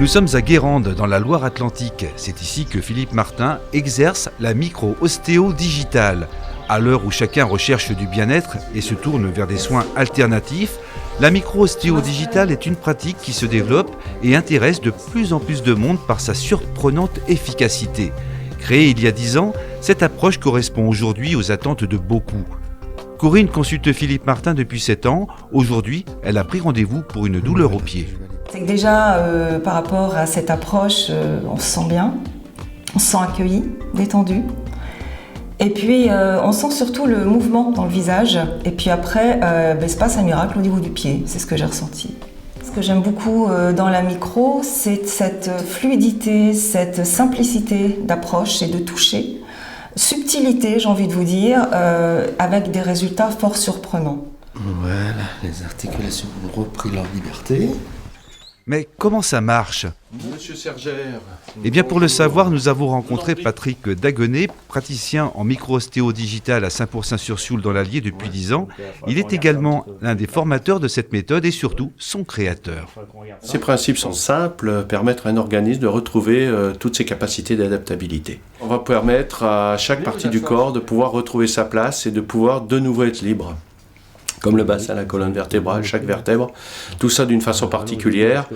Nous sommes à Guérande, dans la Loire-Atlantique. C'est ici que Philippe Martin exerce la micro-ostéo digitale. À l'heure où chacun recherche du bien-être et se tourne vers des soins alternatifs, la micro-ostéo digitale est une pratique qui se développe et intéresse de plus en plus de monde par sa surprenante efficacité. Créée il y a 10 ans, cette approche correspond aujourd'hui aux attentes de beaucoup. Corinne consulte Philippe Martin depuis 7 ans. Aujourd'hui, elle a pris rendez-vous pour une douleur au pied. C'est que déjà, par rapport à cette approche, on se sent bien, on se sent accueilli, détendu. Et puis, on sent surtout le mouvement dans le visage. Et puis après, il se passe un miracle au niveau du pied. C'est ce que j'ai ressenti. Ce que j'aime beaucoup dans la micro, c'est cette fluidité, cette simplicité d'approche et de toucher. Subtilité, j'ai envie de vous dire, avec des résultats fort surprenants. Voilà, les articulations ont repris leur liberté. Mais comment ça marche ? Monsieur Sergère. Eh bien, pour le savoir, nous avons rencontré Patrick Daguenet, praticien en micro-ostéo digitale à Saint-Pourçain-sur-Sioule dans l'Allier depuis 10 ans. Il est également l'un des formateurs de cette méthode et surtout son créateur. Ces principes sont simples, permettre à un organisme de retrouver toutes ses capacités d'adaptabilité. On va permettre à chaque partie du corps de pouvoir retrouver sa place et de pouvoir de nouveau être libre. Comme le bassin, la colonne vertébrale, chaque vertèbre, tout ça d'une façon particulière,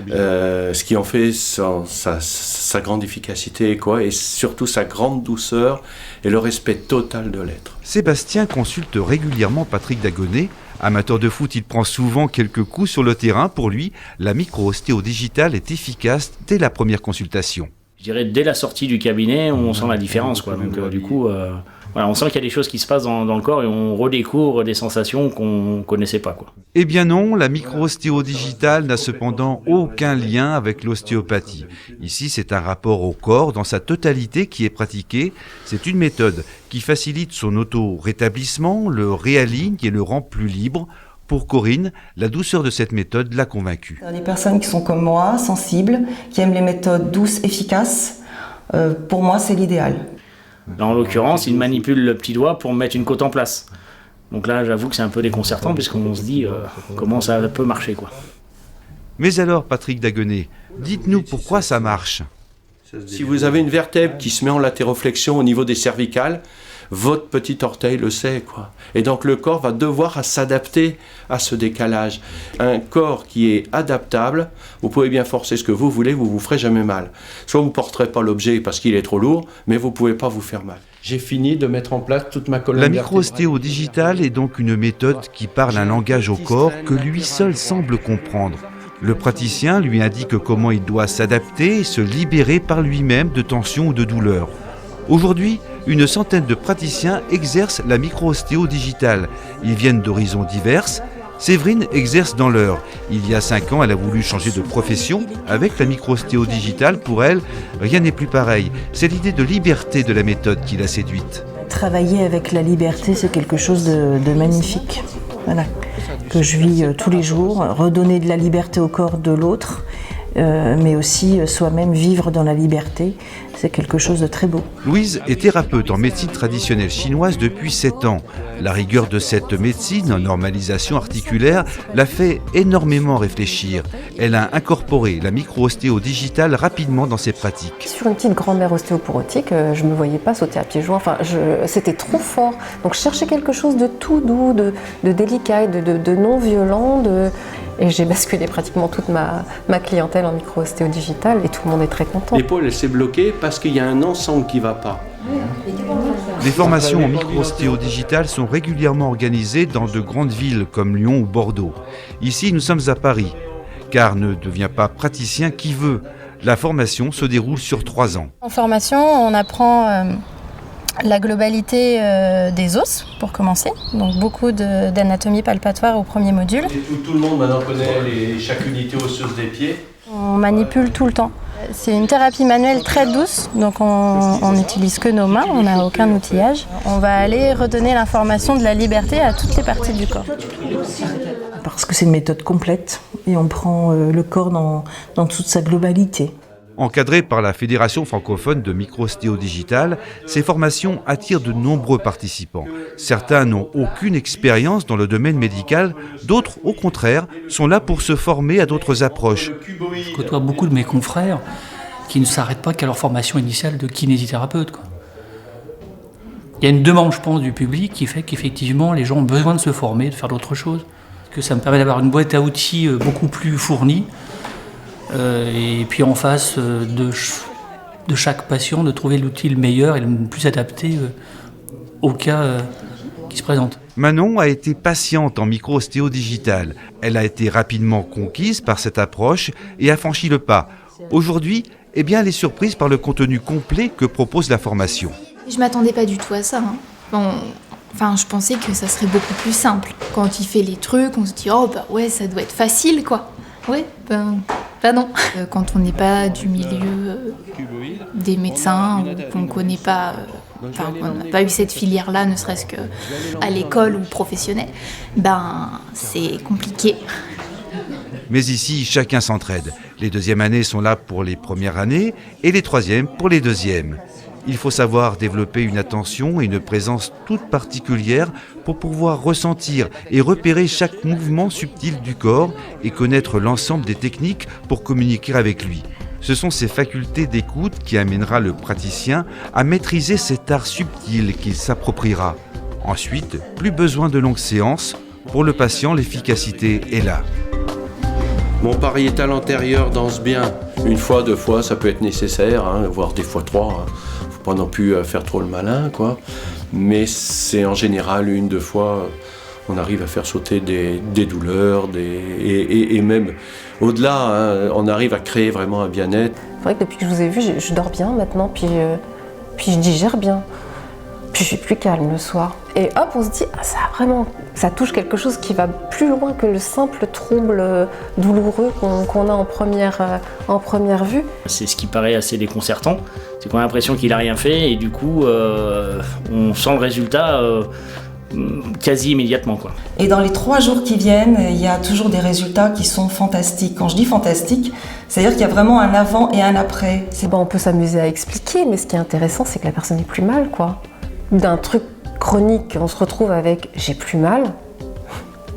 ce qui en fait sa grande efficacité et surtout sa grande douceur et le respect total de l'être. Sébastien consulte régulièrement Patrick Daguenet. Amateur de foot, il prend souvent quelques coups sur le terrain. Pour lui, la micro-ostéo digitale est efficace dès la première consultation. Je dirais dès la sortie du cabinet, on sent la différence. Donc du coup, on sent qu'il y a des choses qui se passent dans le corps et on redécouvre des sensations qu'on ne connaissait pas. Eh bien non, la micro-ostéo digitale n'a cependant aucun lien avec l'ostéopathie. Ici, c'est un rapport au corps dans sa totalité qui est pratiqué. C'est une méthode qui facilite son auto-rétablissement, le réaligne et le rend plus libre. Pour Corinne, la douceur de cette méthode l'a convaincue. Des personnes qui sont comme moi, sensibles, qui aiment les méthodes douces, efficaces, pour moi, c'est l'idéal. En l'occurrence, il manipule le petit doigt pour mettre une côte en place. Donc là, j'avoue que c'est un peu déconcertant puisqu'on se dit comment ça peut marcher. Mais alors, Patrick Daguenet, dites-nous pourquoi ça marche. Si vous avez une vertèbre qui se met en latéroflexion au niveau des cervicales, votre petit orteil le sait, Et donc le corps va devoir s'adapter à ce décalage. Un corps qui est adaptable, vous pouvez bien forcer ce que vous voulez, vous ferez jamais mal. Soit vous ne porterez pas l'objet parce qu'il est trop lourd, mais vous ne pouvez pas vous faire mal. J'ai fini de mettre en place toute ma colonne vertébrale. La micro-ostéo digitale est donc une méthode qui parle un langage au corps que lui seul semble comprendre. Le praticien lui indique comment il doit s'adapter et se libérer par lui-même de tensions ou de douleurs. Aujourd'hui, une centaine de praticiens exercent la micro-ostéo digitale. Ils viennent d'horizons divers. Séverine exerce dans l'Eure. Il y a 5 ans, elle a voulu changer de profession. Avec la micro-ostéo digitale, pour elle, rien n'est plus pareil. C'est l'idée de liberté de la méthode qui l'a séduite. Travailler avec la liberté, c'est quelque chose de magnifique. Voilà. Que je vis tous les jours, redonner de la liberté au corps de l'autre, mais aussi soi-même vivre dans la liberté, c'est quelque chose de très beau. Louise est thérapeute en médecine traditionnelle chinoise depuis 7 ans. La rigueur de cette médecine en normalisation articulaire l'a fait énormément réfléchir. Elle a incorporé la micro-ostéo digitale rapidement dans ses pratiques. Sur une petite grand-mère ostéoporotique, je ne me voyais pas sauter à pieds joints, c'était trop fort. Donc je cherchais quelque chose de tout doux, de délicat, de non violent, et j'ai basculé pratiquement toute ma clientèle en micro-ostéo digitale et tout le monde est très content. L'épaule, elle s'est bloquée parce qu'il y a un ensemble qui ne va pas. Les formations en micro-ostéo digitale sont régulièrement organisées dans de grandes villes comme Lyon ou Bordeaux. Ici, nous sommes à Paris, car ne devient pas praticien qui veut. La formation se déroule sur 3 ans. En formation, on apprend la globalité des os, pour commencer. Donc beaucoup d'anatomie palpatoire au premier module. Tout le monde maintenant connaît chaque unité osseuse des pieds. On manipule tout le temps. C'est une thérapie manuelle très douce, donc on n'utilise que nos mains, on n'a aucun outillage. On va aller redonner l'information de la liberté à toutes les parties du corps. Parce que c'est une méthode complète et on prend le corps dans toute sa globalité. Encadrées par la Fédération francophone de micro-ostéo digital, ces formations attirent de nombreux participants. Certains n'ont aucune expérience dans le domaine médical, d'autres, au contraire, sont là pour se former à d'autres approches. Je côtoie beaucoup de mes confrères qui ne s'arrêtent pas qu'à leur formation initiale de kinésithérapeute, quoi. Il y a une demande, je pense, du public qui fait qu'effectivement, les gens ont besoin de se former, de faire d'autres choses. Que ça me permet d'avoir une boîte à outils beaucoup plus fournie. Et puis en face de chaque patient, de trouver l'outil le meilleur et le plus adapté au cas qui se présente. Manon a été patiente en micro-ostéo digital. Elle a été rapidement conquise par cette approche et a franchi le pas. Aujourd'hui, elle est surprise par le contenu complet que propose la formation. Je m'attendais pas du tout à ça. Je pensais que ça serait beaucoup plus simple. Quand il fait les trucs, on se dit « Oh, bah ouais, ça doit être facile, quoi ». Ouais, non. Quand on n'est pas du milieu des médecins, ou qu'on connaît pas, qu'on n'a pas eu cette filière-là, ne serait-ce qu'à l'école ou professionnelle, c'est compliqué. Mais ici, chacun s'entraide. Les deuxièmes années sont là pour les premières années et les troisièmes pour les deuxièmes. Il faut savoir développer une attention et une présence toute particulière pour pouvoir ressentir et repérer chaque mouvement subtil du corps et connaître l'ensemble des techniques pour communiquer avec lui. Ce sont ces facultés d'écoute qui amènera le praticien à maîtriser cet art subtil qu'il s'appropriera. Ensuite, plus besoin de longues séances. Pour le patient, l'efficacité est là. Mon pariétal antérieur danse bien. Une fois, 2 fois, ça peut être nécessaire, voire des fois 3. Faut pas non plus faire trop le malin, quoi. Mais c'est en général 1-2 fois, on arrive à faire sauter des douleurs, et même au-delà, on arrive à créer vraiment un bien-être. C'est vrai que depuis que je vous ai vu, je dors bien maintenant, puis je digère bien. Puis je suis plus calme le soir. Et hop, on se dit, ça touche quelque chose qui va plus loin que le simple trouble douloureux qu'on a en première vue. C'est ce qui paraît assez déconcertant, c'est qu'on a l'impression qu'il n'a rien fait et du coup, on sent le résultat quasi immédiatement, quoi. Et dans les 3 jours qui viennent, il y a toujours des résultats qui sont fantastiques. Quand je dis fantastique, c'est-à-dire qu'il y a vraiment un avant et un après. On peut s'amuser à expliquer, mais ce qui est intéressant, c'est que la personne n'est plus mal, quoi. D'un truc chronique, on se retrouve avec « j'ai plus mal »,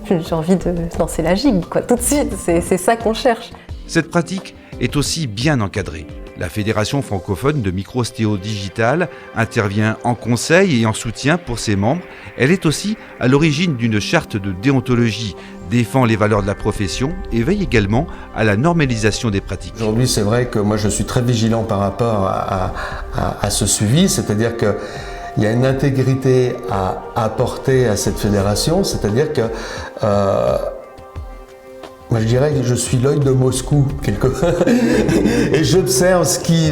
j'ai envie de danser la gigue, quoi, tout de suite, c'est ça qu'on cherche. Cette pratique est aussi bien encadrée. La Fédération francophone de micro-ostéo digital intervient en conseil et en soutien pour ses membres. Elle est aussi à l'origine d'une charte de déontologie, défend les valeurs de la profession et veille également à la normalisation des pratiques. Aujourd'hui, c'est vrai que moi je suis très vigilant par rapport à ce suivi, c'est-à-dire que il y a une intégrité à apporter à cette fédération, c'est-à-dire que moi je dirais que je suis l'œil de Moscou et j'observe ce qui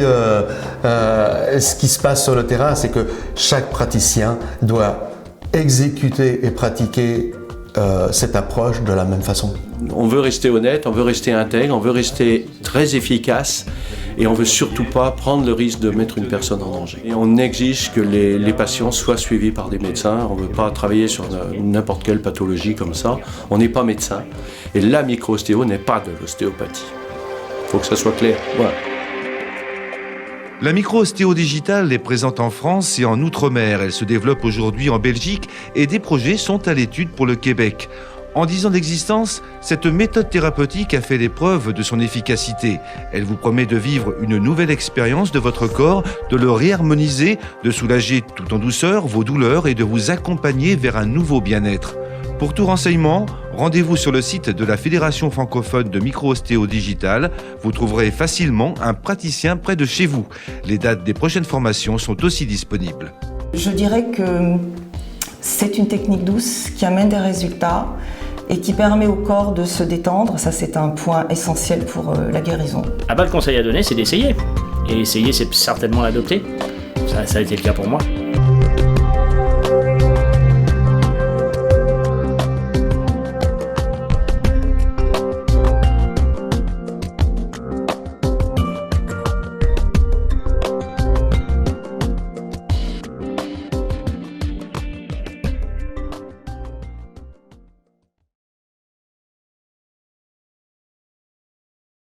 se passe sur le terrain, c'est que chaque praticien doit exécuter et pratiquer cette approche de la même façon. On veut rester honnête, on veut rester intègre, on veut rester très efficace et on ne veut surtout pas prendre le risque de mettre une personne en danger. Et on exige que les patients soient suivis par des médecins, on ne veut pas travailler sur n'importe quelle pathologie comme ça, on n'est pas médecin et la micro-ostéo n'est pas de l'ostéopathie. Il faut que ça soit clair. Voilà. La micro-ostéo digitale est présente en France et en Outre-mer. Elle se développe aujourd'hui en Belgique et des projets sont à l'étude pour le Québec. En 10 ans d'existence, cette méthode thérapeutique a fait les preuves de son efficacité. Elle vous promet de vivre une nouvelle expérience de votre corps, de le réharmoniser, de soulager tout en douceur vos douleurs et de vous accompagner vers un nouveau bien-être. Pour tout renseignement, rendez-vous sur le site de la Fédération francophone de micro-ostéo digital. Vous trouverez facilement un praticien près de chez vous. Les dates des prochaines formations sont aussi disponibles. Je dirais que c'est une technique douce qui amène des résultats et qui permet au corps de se détendre. Ça, c'est un point essentiel pour la guérison. Le conseil à donner, c'est d'essayer. Et essayer, c'est certainement l'adopter. Ça a été le cas pour moi.